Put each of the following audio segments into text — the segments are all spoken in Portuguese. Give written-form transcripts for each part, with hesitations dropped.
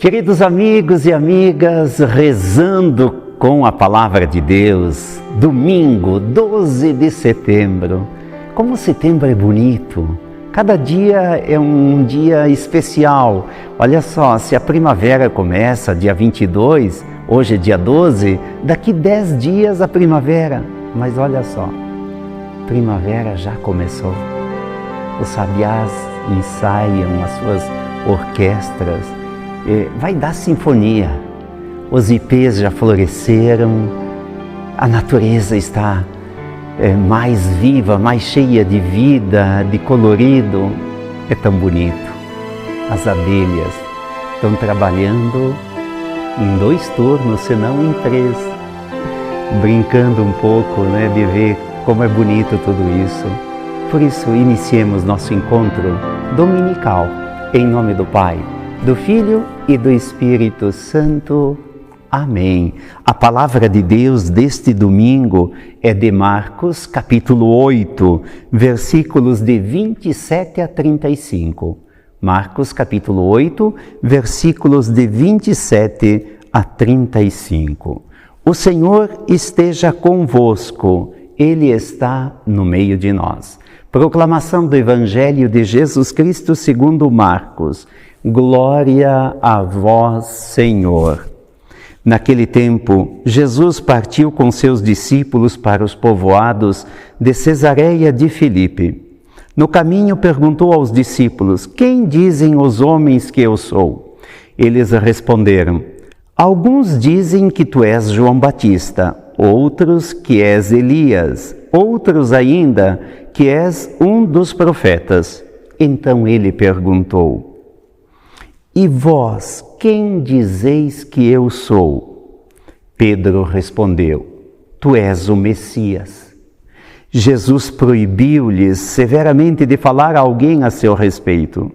Queridos amigos e amigas, rezando com a Palavra de Deus, domingo, 12 de setembro. Como setembro é bonito! Cada dia é um dia especial. Olha só, se a primavera começa dia 22, hoje é dia 12, daqui 10 dias a primavera. Mas olha só, primavera já começou. Os sabiás ensaiam as suas orquestras. Vai dar sinfonia, os ipês já floresceram, a natureza está mais viva, mais cheia de vida, de colorido, é tão bonito. As abelhas estão trabalhando em 2 turnos, se não em 3, brincando um pouco, de ver como é bonito tudo isso. Por isso, iniciemos nosso encontro dominical, em nome do Pai, do Filho e do Espírito Santo. Amém. A palavra de Deus deste domingo é de Marcos, capítulo 8, versículos de 27 a 35. Marcos, capítulo 8, versículos de 27 a 35. O Senhor esteja convosco, Ele está no meio de nós. Proclamação do Evangelho de Jesus Cristo segundo Marcos. Glória a vós, Senhor. Naquele tempo, Jesus partiu com seus discípulos para os povoados de Cesareia de Filipe. No caminho perguntou aos discípulos: quem dizem os homens que eu sou? Eles responderam: alguns dizem que tu és João Batista, outros que és Elias, outros ainda que és um dos profetas. Então ele perguntou: e vós, quem dizeis que eu sou? Pedro respondeu: tu és o Messias. Jesus proibiu-lhes severamente de falar a alguém a seu respeito.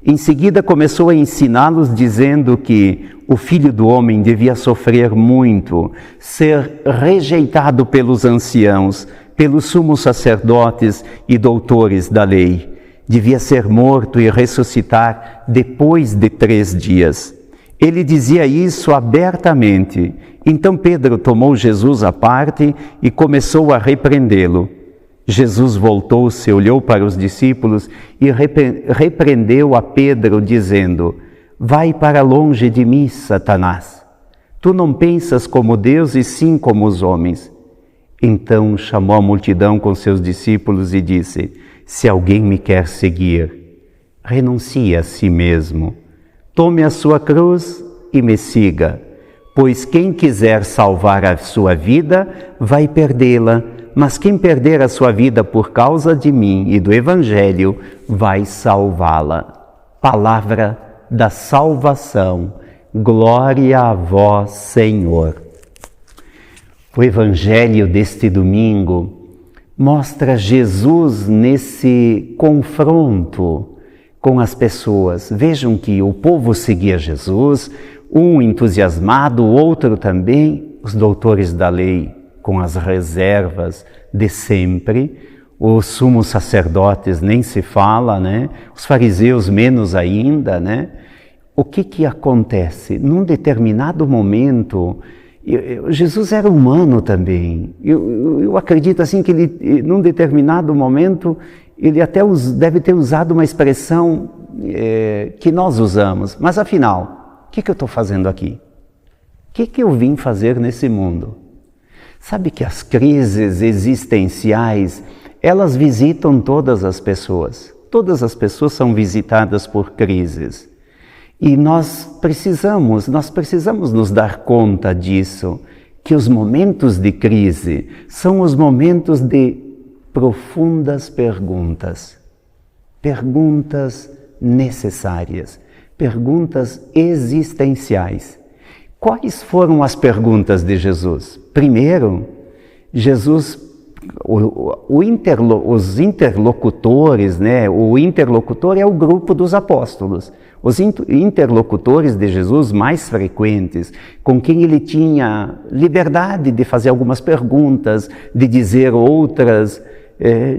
Em seguida começou a ensiná-los dizendo que o Filho do Homem devia sofrer muito, ser rejeitado pelos anciãos, pelos sumos sacerdotes e doutores da lei. Devia ser morto e ressuscitar depois de 3 dias. Ele dizia isso abertamente. Então Pedro tomou Jesus à parte e começou a repreendê-lo. Jesus voltou-se, olhou para os discípulos e repreendeu a Pedro, dizendo: vai para longe de mim, Satanás. Tu não pensas como Deus e sim como os homens. Então chamou a multidão com seus discípulos e disse: se alguém me quer seguir, renuncie a si mesmo, tome a sua cruz e me siga, pois quem quiser salvar a sua vida vai perdê-la, mas quem perder a sua vida por causa de mim e do Evangelho vai salvá-la. Palavra da salvação. Glória a vós, Senhor. O Evangelho deste domingo mostra Jesus nesse confronto com as pessoas. Vejam que o povo seguia Jesus, um entusiasmado, o outro também, os doutores da lei, com as reservas de sempre, os sumos sacerdotes nem se fala, os fariseus menos ainda, O que acontece? Num determinado momento, Jesus era humano também. Eu acredito assim que ele, num determinado momento, ele até deve ter usado uma expressão que nós usamos. Mas afinal, o que eu estou fazendo aqui? O que eu vim fazer nesse mundo? Sabe que as crises existenciais, elas visitam todas as pessoas. Todas as pessoas são visitadas por crises. E nós precisamos nos dar conta disso, que os momentos de crise são os momentos de profundas perguntas. Perguntas necessárias, perguntas existenciais. Quais foram as perguntas de Jesus? Primeiro, os interlocutores, o interlocutor é o grupo dos apóstolos. Os interlocutores de Jesus mais frequentes, com quem ele tinha liberdade de fazer algumas perguntas, de dizer outras.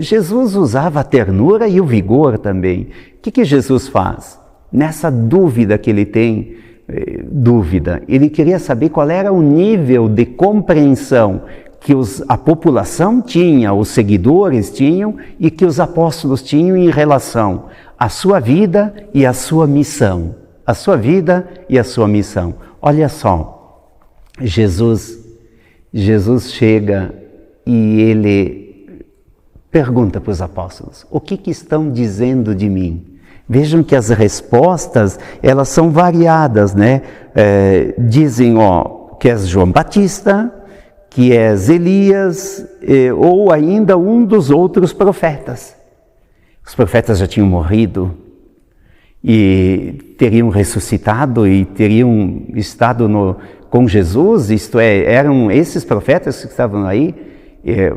Jesus usava a ternura e o vigor também. O que Jesus faz? Nessa dúvida que ele tem dúvida. Ele queria saber qual era o nível de compreensão que a população tinha, os seguidores tinham e que os apóstolos tinham em relação à sua vida e à sua missão. A sua vida e a sua missão. Olha só, Jesus chega e ele pergunta para os apóstolos: o que estão dizendo de mim? Vejam que as respostas, elas são variadas, né? Dizem, que és João Batista, que és Elias, ou ainda um dos outros profetas. Os profetas já tinham morrido e teriam ressuscitado e teriam estado com Jesus, isto é, eram esses profetas que estavam aí.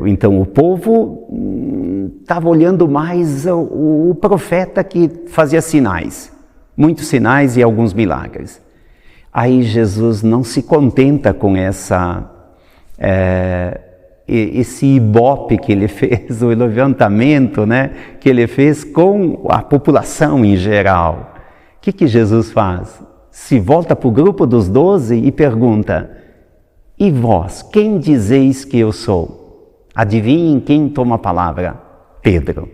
Então o povo estava olhando mais o profeta que fazia sinais, muitos sinais e alguns milagres. Aí Jesus não se contenta com esse ibope que ele fez, o levantamento, né, que ele fez com a população em geral. O que Jesus faz? Se volta para o grupo dos 12 e pergunta: e vós, quem dizeis que eu sou? Adivinhem quem toma a palavra? Pedro.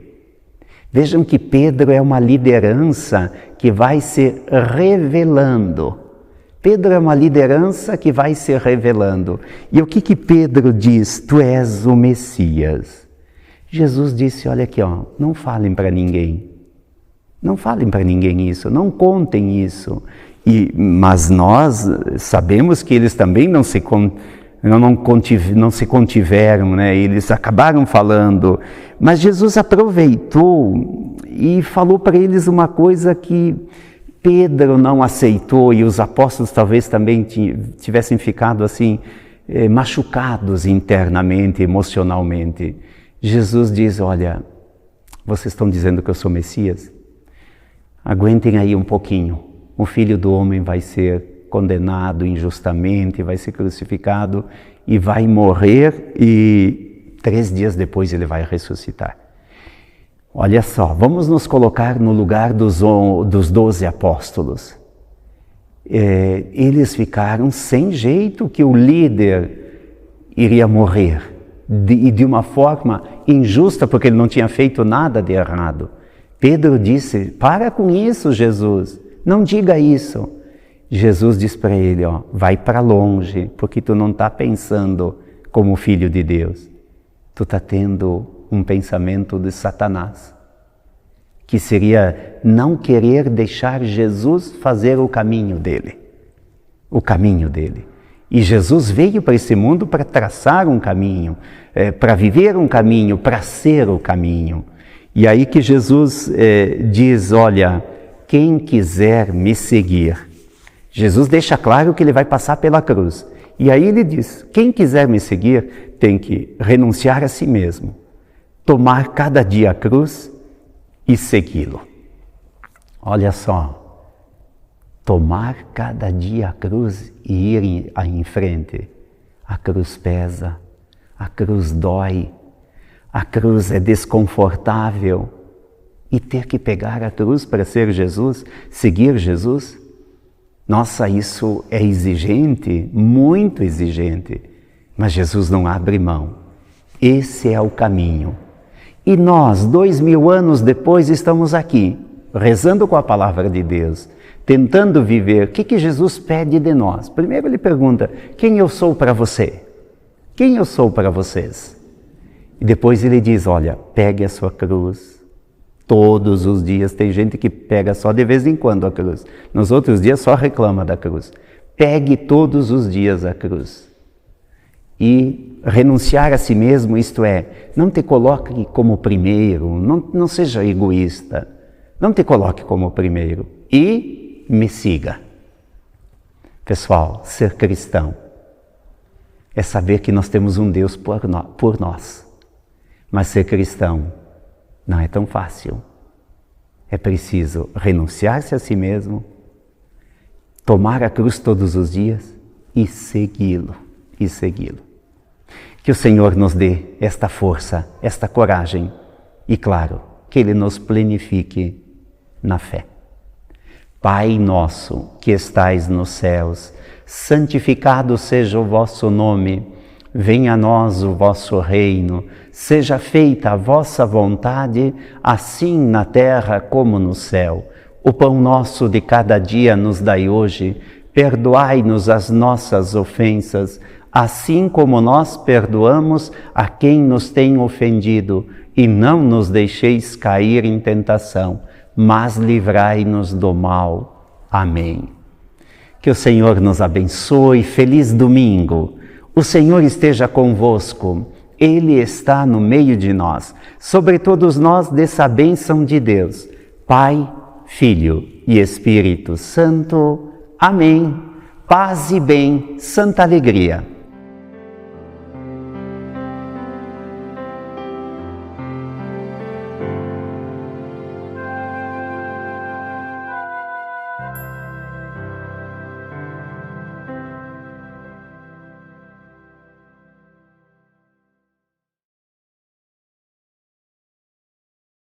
Vejam que Pedro é uma liderança que vai se revelando. Pedro é uma liderança que vai se revelando. E o que Pedro diz? Tu és o Messias. Jesus disse, olha aqui, não falem para ninguém. Não falem para ninguém isso, não contem isso. Mas nós sabemos que eles também não se contiveram, né? Eles acabaram falando. Mas Jesus aproveitou e falou para eles uma coisa que Pedro não aceitou e os apóstolos talvez também tivessem ficado assim, machucados internamente, emocionalmente. Jesus diz, olha, vocês estão dizendo que eu sou Messias? Aguentem aí um pouquinho. O Filho do Homem vai ser condenado injustamente, vai ser crucificado e vai morrer e 3 dias depois ele vai ressuscitar. Olha só, vamos nos colocar no lugar dos 12 apóstolos. Eles ficaram sem jeito que o líder iria morrer e de uma forma injusta, porque ele não tinha feito nada de errado. Pedro disse, para com isso, Jesus, não diga isso. Jesus diz para ele, vai para longe, porque tu não está pensando como filho de Deus. Tu está tendo um pensamento de Satanás, que seria não querer deixar Jesus fazer o caminho dele. O caminho dele. E Jesus veio para esse mundo para traçar um caminho, para viver um caminho, para ser o caminho. E aí que Jesus diz, olha, quem quiser me seguir. Jesus deixa claro que ele vai passar pela cruz. E aí ele diz, quem quiser me seguir tem que renunciar a si mesmo, tomar cada dia a cruz e segui-lo. Olha só, tomar cada dia a cruz e ir em frente. A cruz pesa, a cruz dói, a cruz é desconfortável. E ter que pegar a cruz para ser Jesus, seguir Jesus, nossa, isso é exigente, muito exigente, mas Jesus não abre mão. Esse é o caminho. E nós, 2000 anos depois, estamos aqui, rezando com a palavra de Deus, tentando viver. O que Jesus pede de nós? Primeiro ele pergunta, quem eu sou para você? Quem eu sou para vocês? E depois ele diz, olha, pegue a sua cruz. Todos os dias, tem gente que pega só de vez em quando a cruz. Nos outros dias só reclama da cruz. Pegue todos os dias a cruz. E renunciar a si mesmo, isto é, não te coloque como primeiro, não seja egoísta, não te coloque como primeiro e me siga. Pessoal, ser cristão é saber que nós temos um Deus por nós, mas ser cristão não é tão fácil. É preciso renunciar-se a si mesmo, tomar a cruz todos os dias e segui-lo, Que o Senhor nos dê esta força, esta coragem e, claro, que Ele nos plenifique na fé. Pai nosso, que estais nos céus, santificado seja o vosso nome. Venha a nós o vosso reino. Seja feita a vossa vontade, assim na terra como no céu. O pão nosso de cada dia nos dai hoje. Perdoai-nos as nossas ofensas, assim como nós perdoamos a quem nos tem ofendido. E não nos deixeis cair em tentação, mas livrai-nos do mal. Amém. Que o Senhor nos abençoe. Feliz domingo. O Senhor esteja convosco. Ele está no meio de nós. Sobre todos nós, desça a bênção de Deus, Pai, Filho e Espírito Santo. Amém. Paz e bem, santa alegria.